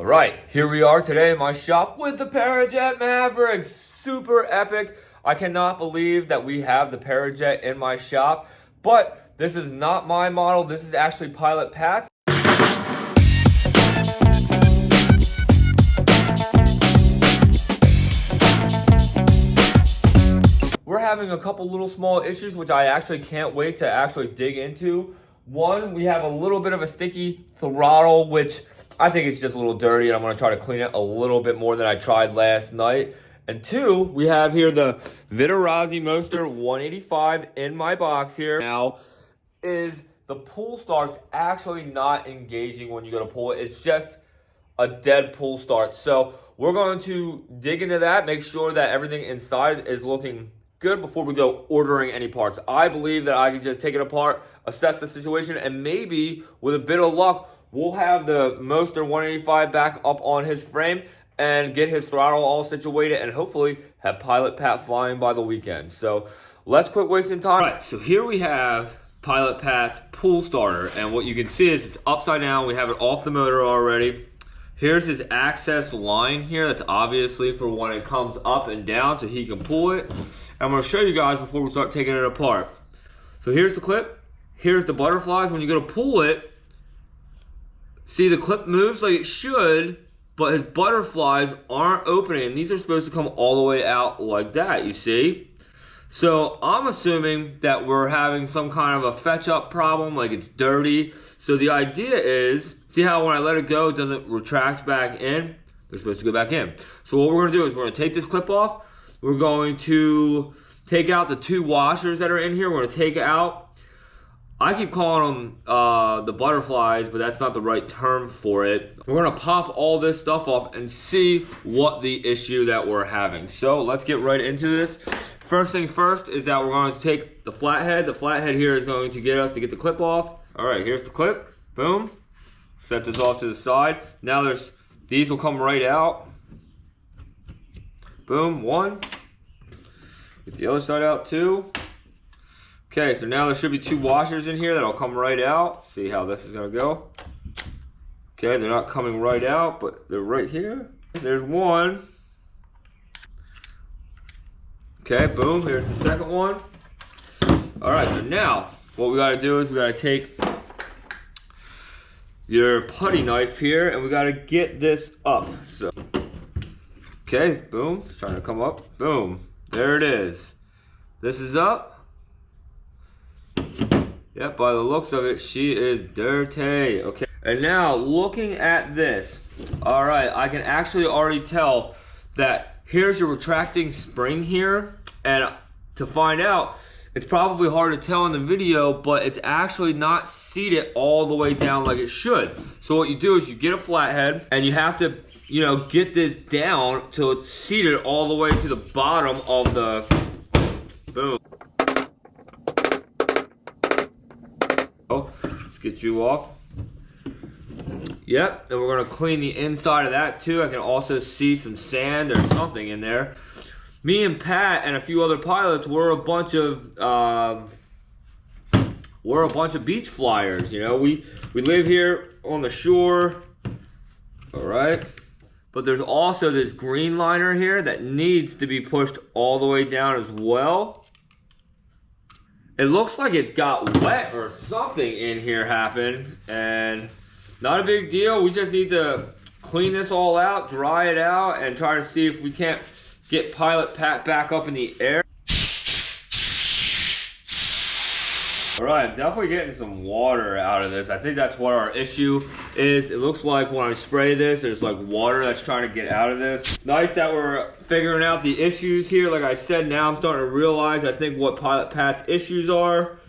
Alright, here we are today in my shop with the ParaJet Maverick. Super epic. I cannot believe that we have the ParaJet in my shop, but this is not my model. This is actually Pilot Pat's. We're having a couple little small issues which I actually can't wait to actually dig into. One, we have a little bit of a sticky throttle, which I think it's just a little dirty, and I'm going to try to clean it a little bit more than I tried last night. And two, we have here the Vittorazi Motor 185 in my box here. Now, is the pull start's actually not engaging when you go to pull it. It's just a dead pull start. So we're going to dig into that, make sure that everything inside is looking good before we go ordering any parts. I believe that I can just take it apart, assess the situation, and maybe with a bit of luck, we'll have the Motor 185 back up on his frame and get his throttle all situated and hopefully have Pilot Pat flying by the weekend. So let's quit wasting time. All right, so here we have Pilot Pat's pull starter, and what you can see is it's upside down. We have it off the motor already. Here's his access line here. That's obviously for when it comes up and down so he can pull it. I'm going to show you guys before we start taking it apart. So here's the clip. Here's the butterflies. When you go to pull it, see the clip moves like it should, but his butterflies aren't opening. These are supposed to come all the way out like that, you see? So I'm assuming that we're having some kind of a fetch up problem, like it's dirty. So the idea is, see how when I let it go, it doesn't retract back in? They're supposed to go back in. So what we're gonna do is we're gonna take this clip off. We're going to take out the two washers that are in here. We're gonna take out, I keep calling them the butterflies, but that's not the right term for it. We're gonna pop all this stuff off and see what the issue that we're having. So let's get right into this. First things first is that we're going to take the flathead. The flathead here is going to get us to get the clip off. All right, here's the clip, boom. Set this off to the side. Now these will come right out. Boom, one. Get the other side out too. Okay, so now there should be two washers in here that'll come right out. See how this is gonna go. Okay, they're not coming right out, but they're right here. There's one. Okay, boom, here's the second one. All right, so now what we gotta do is we gotta take your putty knife here and we gotta get this up. So, okay, boom, it's trying to come up. Boom, there it is. This is up. Yep, by the looks of it, she is dirty. Okay, and now looking at this, all right, I can actually already tell that here's your retracting spring here, and to find out, it's probably hard to tell in the video, but it's actually not seated all the way down like it should. So what you do is you get a flathead, and you have to, you know, get this down till it's seated all the way to the bottom of the, boom. Oh, let's get you off. Yep, and we're gonna clean the inside of that too. I can also see some sand or something in there. Me and Pat and a few other pilots were a bunch of beach flyers. You know, we live here on the shore. All right, but there's also this green liner here that needs to be pushed all the way down as well. It looks like it got wet or something in here happened, and not a big deal. We just need to clean this all out, dry it out, and try to see if we can't get Pilot Pat back up in the air. All right, I'm definitely getting some water out of this. I think that's what our issue is. It looks like when I spray this, there's like water that's trying to get out of this. Nice that we're figuring out the issues here. Like I said, now I'm starting to realize, I think, what Pilot Pat's issues are.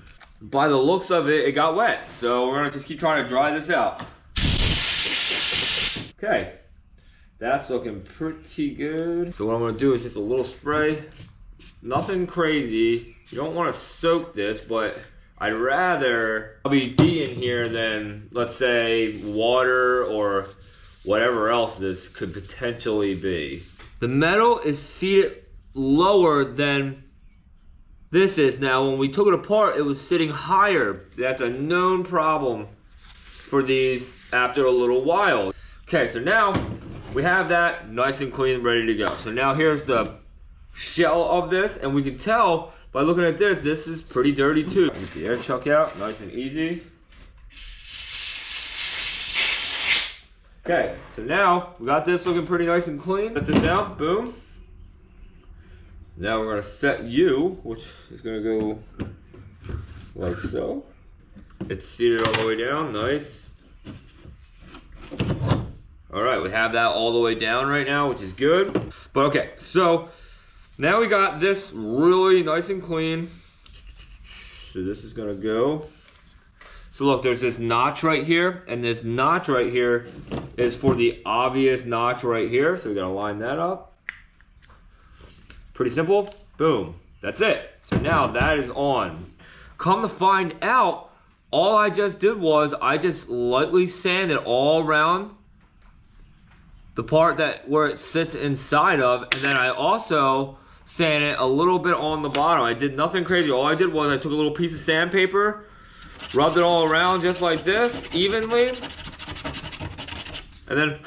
By the looks of it, it got wet. So we're gonna just keep trying to dry this out. Okay, that's looking pretty good. So what I'm gonna do is just a little spray. Nothing crazy. You don't wanna soak this, but I'd rather WD in here than, let's say, water or whatever else this could potentially be. The metal is seated lower than this is. Now, when we took it apart, it was sitting higher. That's a known problem for these after a little while. Okay, so now we have that nice and clean, ready to go. So now here's the shell of this, and we can tell by looking at this, this is pretty dirty too. Get the air chuck out, nice and easy. Okay, so now we got this looking pretty nice and clean. Set this down, boom. Now we're gonna set you, which is gonna go like so. It's seated all the way down, nice. All right, we have that all the way down right now, which is good. But okay, so now we got this really nice and clean. So this is gonna go. So look, there's this notch right here, and this notch right here is for the obvious notch right here. So we gotta line that up. Pretty simple, boom, that's it. So now that is on. Come to find out, all I just did was I just lightly sanded all around the part that where it sits inside of, and then I also sanded a little bit on the bottom. I did nothing crazy. All I did was I took a little piece of sandpaper, rubbed it all around just like this, evenly, and then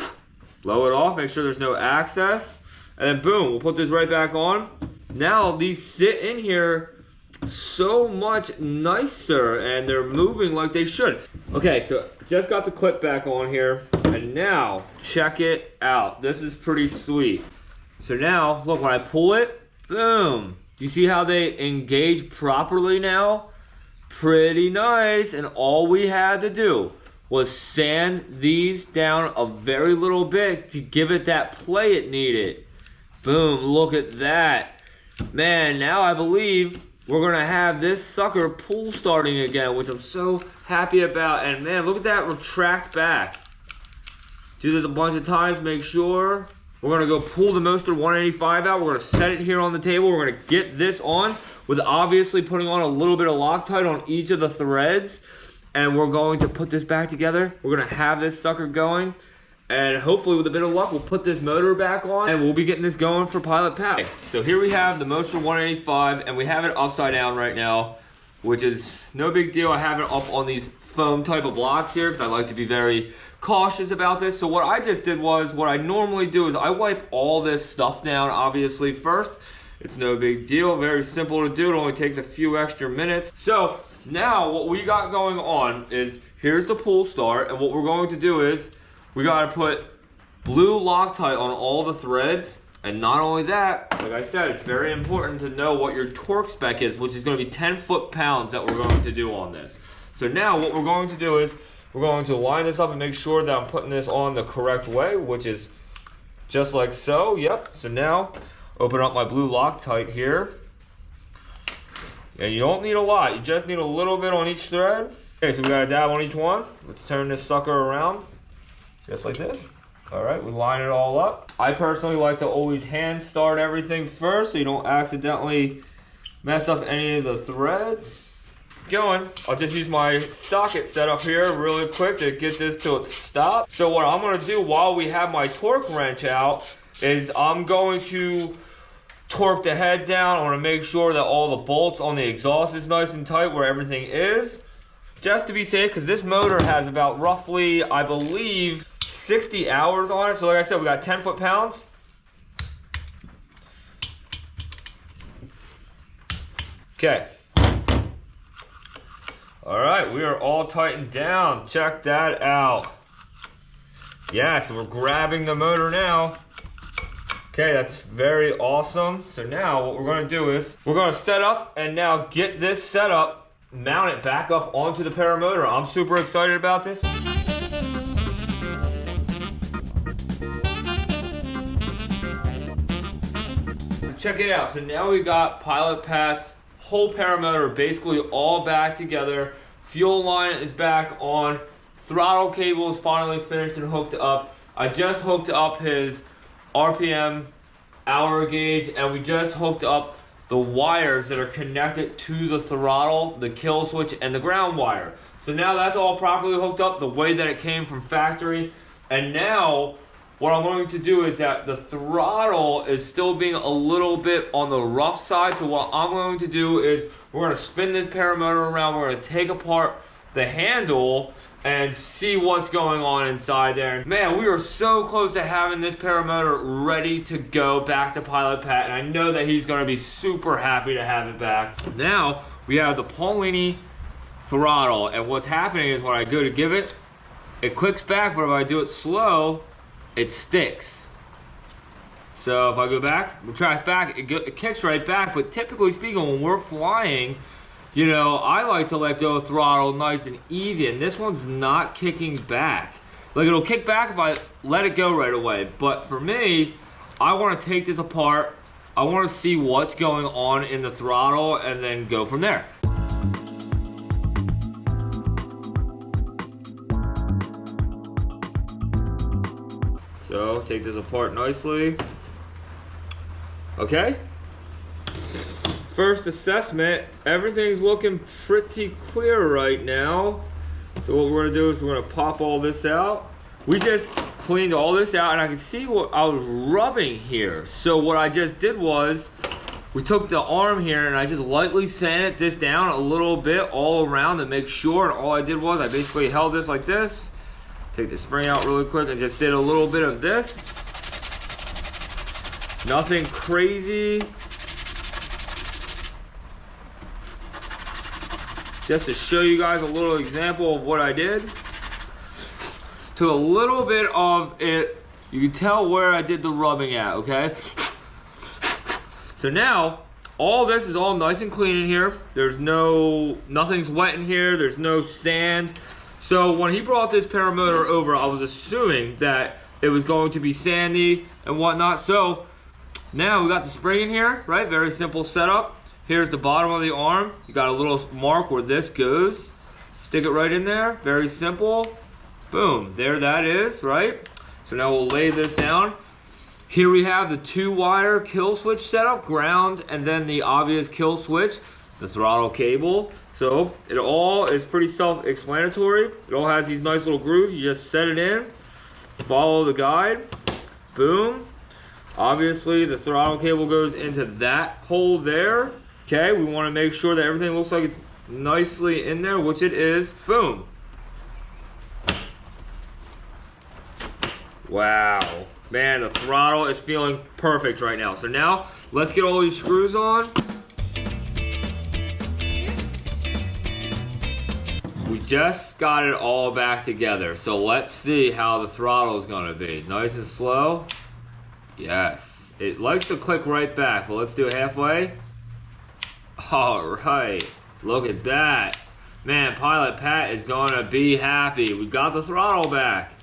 blow it off, make sure there's no excess, and then boom, we'll put this right back on. Now these sit in here so much nicer, and they're moving like they should. Okay, so just got the clip back on here, and now check it out. This is pretty sweet. So now, look, when I pull it, boom. Do you see how they engage properly now? Pretty nice, and all we had to do was sand these down a very little bit to give it that play it needed. Boom, look at that. Man, now I believe we're gonna have this sucker pull starting again, which I'm so happy about. And man, look at that retract back. Do this a bunch of times, make sure. We're gonna go pull the Moster 185 out. We're gonna set it here on the table. We're gonna get this on with obviously putting on a little bit of Loctite on each of the threads. And we're going to put this back together. We're gonna have this sucker going. And hopefully with a bit of luck, we'll put this motor back on and we'll be getting this going for Pilot Pat. So here we have the Moster 185, and we have it upside down right now, which is no big deal. I have it up on these foam type of blocks here because I like to be very cautious about this. So what I just did was, what I normally do is I wipe all this stuff down, obviously, first. It's no big deal, very simple to do. It only takes a few extra minutes. So now what we got going on is, here's the pull start, and what we're going to do is, we gotta put blue Loctite on all the threads, and not only that, like I said, it's very important to know what your torque spec is, which is gonna be 10 foot-pounds that we're going to do on this. So now what we're going to do is, we're going to line this up and make sure that I'm putting this on the correct way, which is just like so, yep. So now, open up my blue Loctite here. And you don't need a lot, you just need a little bit on each thread. Okay, so we got a dab on each one. Let's turn this sucker around. Just like this. All right, we line it all up. I personally like to always hand start everything first so you don't accidentally mess up any of the threads. Going, I'll just use my socket setup here really quick to get this to its stop. So what I'm gonna do while we have my torque wrench out is I'm going to torque the head down. I wanna make sure that all the bolts on the exhaust is nice and tight where everything is. Just to be safe, because this motor has about roughly, I believe, 60 hours on it. So like I said, we got 10 foot-pounds. Okay. All right, we are all tightened down. Check that out. Yeah, so we're grabbing the motor now. Okay, that's very awesome. So now what we're gonna do is, we're gonna set up and now get this set up, mount it back up onto the Paramotor. I'm super excited about this. Check it out. So now we got Pilot Pat's whole Paramotor basically all back together. Fuel line is back on. Throttle cable is finally finished and hooked up. I just hooked up his RPM hour gauge, and we just hooked up the wires that are connected to the throttle, the kill switch, and the ground wire. So now that's all properly hooked up the way that it came from factory. And now what I'm going to do is that the throttle is still being a little bit on the rough side. So what I'm going to do is we're going to spin this Paramotor around. We're going to take apart the handle and see what's going on inside there. Man, we are so close to having this paramotor ready to go back to Pilot Pat, and I know that he's gonna be super happy to have it back. Now, we have the Polini throttle, and what's happening is when I go to give it, it clicks back, but if I do it slow, it sticks. So if I go back, retract back, it kicks right back, but typically speaking, when we're flying, you know, I like to let go of throttle nice and easy, and this one's not kicking back. Like, it'll kick back if I let it go right away, but for me, I want to take this apart. I want to see what's going on in the throttle and then go from there. So, take this apart nicely. Okay. First assessment, everything's looking pretty clear right now. So what we're gonna do is we're gonna pop all this out. We just cleaned all this out, and I can see what I was rubbing here. So what I just did was, we took the arm here and I just lightly sanded this down a little bit all around to make sure, and all I did was I basically held this like this, take the spring out really quick, and just did a little bit of this. Nothing crazy. Just to show you guys a little example of what I did. Took a little bit of it. You can tell where I did the rubbing at, okay? So now, all this is all nice and clean in here. There's nothing's wet in here. There's no sand. So when he brought this paramotor over, I was assuming that it was going to be sandy and whatnot. So now we got the spring in here, right? Very simple setup. Here's the bottom of the arm. You got a little mark where this goes. Stick it right in there. Very simple. Boom. There that is, right? So now we'll lay this down. Here we have the 2-wire kill switch setup, ground, and then the obvious kill switch, the throttle cable. So it all is pretty self-explanatory. It all has these nice little grooves. You just set it in, follow the guide, boom. Obviously, the throttle cable goes into that hole there. Okay, we want to make sure that everything looks like it's nicely in there, which it is. Boom. Wow. Man, the throttle is feeling perfect right now. So now, let's get all these screws on. We just got it all back together. So let's see how the throttle is going to be. Nice and slow. Yes. It likes to click right back, but let's do it halfway. All right. Look at that. Man, Pilot Pat is going to be happy. We got the throttle back.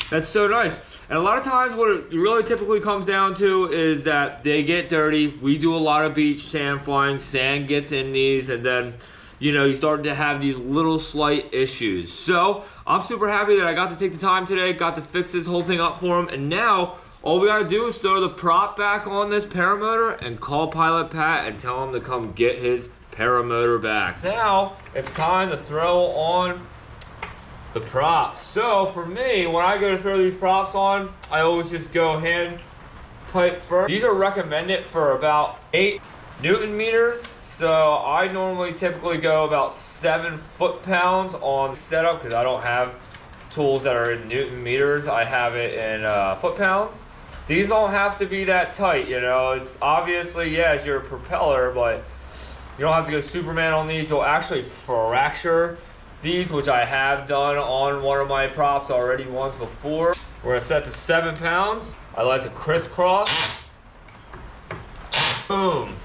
That's so nice. And a lot of times what it really typically comes down to is that they get dirty. We do a lot of beach sand flying. Sand gets in these, and then, you know, you start to have these little slight issues. So I'm super happy that I got to take the time today, got to fix this whole thing up for him, and now all we gotta do is throw the prop back on this paramotor and call Pilot Pat and tell him to come get his paramotor back. Now it's time to throw on the props. So for me, when I go to throw these props on, I always just go hand tight first. These are recommended for about 8 Newton meters. So I normally typically go about 7 foot-pounds on setup because I don't have tools that are in Newton meters. I have it in foot-pounds. These don't have to be that tight, you know. It's obviously, yeah, it's your propeller, but you don't have to go Superman on these. You'll actually fracture these, which I have done on one of my props already once before. We're gonna set to 7 pounds. I like to crisscross. Boom.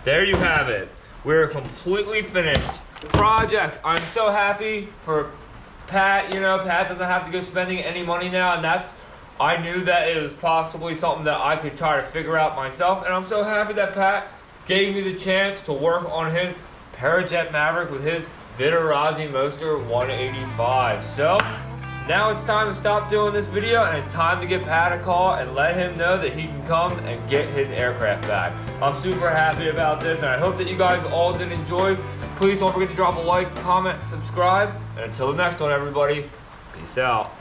There you have it. We're completely finished. Project. I'm so happy for Pat. You know, Pat doesn't have to go spending any money now, and I knew that it was possibly something that I could try to figure out myself, and I'm so happy that Pat gave me the chance to work on his ParaJet Maverick with his Vittorazi Moster 185. So now it's time to stop doing this video, and it's time to give Pat a call and let him know that he can come and get his aircraft back. I'm super happy about this, and I hope that you guys all did enjoy. Please don't forget to drop a like, comment, subscribe, and until the next one, everybody, peace out.